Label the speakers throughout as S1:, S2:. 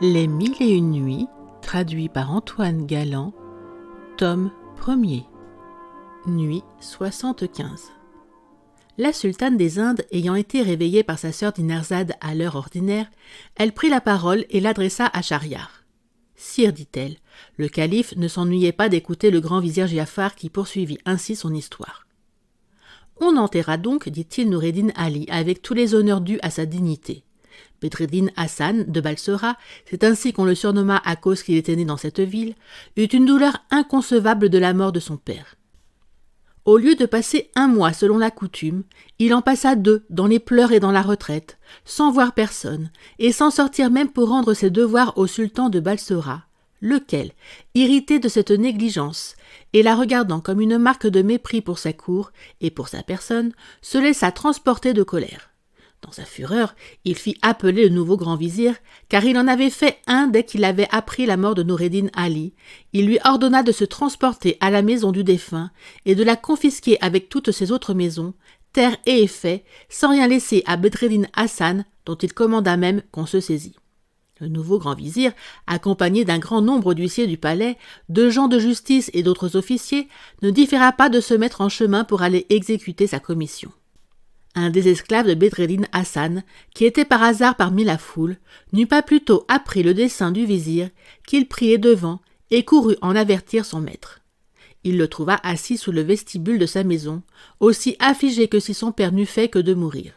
S1: Les 1001 nuits, traduit par Antoine Galland, tome 1er, nuit 75. La sultane des Indes ayant été réveillée par sa sœur Dinarzade à l'heure ordinaire, elle prit la parole et l'adressa à Schahriar. « Sire, dit-elle, le calife ne s'ennuyait pas d'écouter le grand vizir Giafar qui poursuivit ainsi son histoire. On enterra donc, dit-il, Noureddin Ali avec tous les honneurs dus à sa dignité. Bedreddin Hassan de Balsora, c'est ainsi qu'on le surnomma à cause qu'il était né dans cette ville, eut une douleur inconcevable de la mort de son père. Au lieu de passer 1 mois selon la coutume, il en passa 2 dans les pleurs et dans la retraite, sans voir personne, et sans sortir même pour rendre ses devoirs au sultan de Balsora, lequel, irrité de cette négligence, et la regardant comme une marque de mépris pour sa cour et pour sa personne, se laissa transporter de colère. Dans sa fureur, il fit appeler le nouveau grand vizir, car il en avait fait un dès qu'il avait appris la mort de Noureddin Ali. Il lui ordonna de se transporter à la maison du défunt et de la confisquer avec toutes ses autres maisons, terres et effets, sans rien laisser à Bedreddin Hassan, dont il commanda même qu'on se saisit. Le nouveau grand vizir, accompagné d'un grand nombre d'huissiers du palais, de gens de justice et d'autres officiers, ne différa pas de se mettre en chemin pour aller exécuter sa commission. Un des esclaves de Bedreddin Hassan, qui était par hasard parmi la foule, n'eut pas plus tôt appris le dessein du vizir qu'il prit devant et courut en avertir son maître. Il le trouva assis sous le vestibule de sa maison, aussi affligé que si son père n'eût fait que de mourir.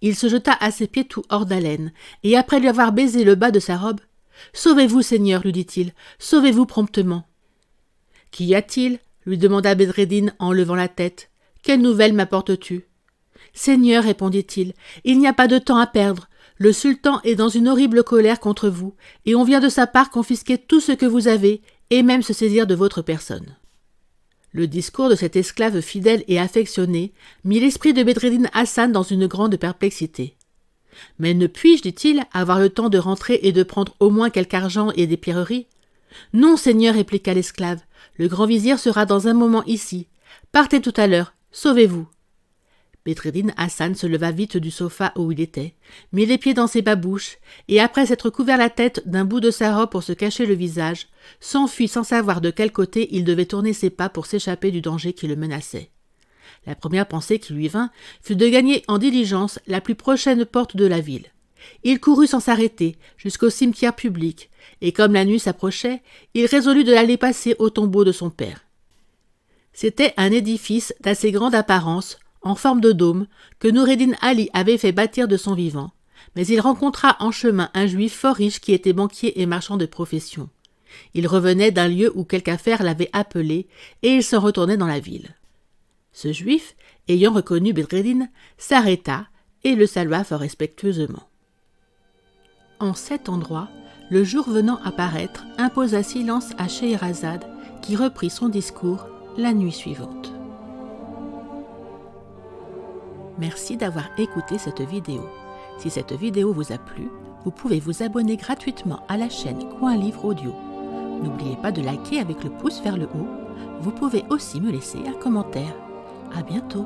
S1: Il se jeta à ses pieds tout hors d'haleine, et après lui avoir baisé le bas de sa robe, « Sauvez-vous, Seigneur, lui dit-il, sauvez-vous promptement. »« Qu'y a-t-il » lui demanda Bedreddin en levant la tête. « Quelle nouvelle m'apportes-tu » ? « Seigneur, répondit-il, il n'y a pas de temps à perdre. Le sultan est dans une horrible colère contre vous, et on vient de sa part confisquer tout ce que vous avez, et même se saisir de votre personne. » Le discours de cet esclave fidèle et affectionné mit l'esprit de Bedreddin Hassan dans une grande perplexité. « Mais ne puis-je, dit-il, avoir le temps de rentrer et de prendre au moins quelque argent et des pierreries ?»« Non, Seigneur, répliqua l'esclave, le grand vizir sera dans un moment ici. Partez tout à l'heure, sauvez-vous. » Bedreddin Hassan se leva vite du sofa où il était, mit les pieds dans ses babouches, et après s'être couvert la tête d'un bout de sa robe pour se cacher le visage, s'enfuit sans savoir de quel côté il devait tourner ses pas pour s'échapper du danger qui le menaçait. La première pensée qui lui vint fut de gagner en diligence la plus prochaine porte de la ville. Il courut sans s'arrêter jusqu'au cimetière public, et comme la nuit s'approchait, il résolut de l'aller passer au tombeau de son père. C'était un édifice d'assez grande apparence, en forme de dôme, que Noureddin Ali avait fait bâtir de son vivant, mais il rencontra en chemin un juif fort riche qui était banquier et marchand de profession. Il revenait d'un lieu où quelque affaire l'avait appelé, et il s'en retournait dans la ville. Ce juif, ayant reconnu Bedreddin, s'arrêta et le salua fort respectueusement. En cet endroit, le jour venant à paraître, imposa silence à Scheherazade, qui reprit son discours la nuit suivante. Merci d'avoir écouté cette vidéo. Si cette vidéo vous a plu, vous pouvez vous abonner gratuitement à la chaîne Coin Livre Audio. N'oubliez pas de liker avec le pouce vers le haut. Vous pouvez aussi me laisser un commentaire. À bientôt.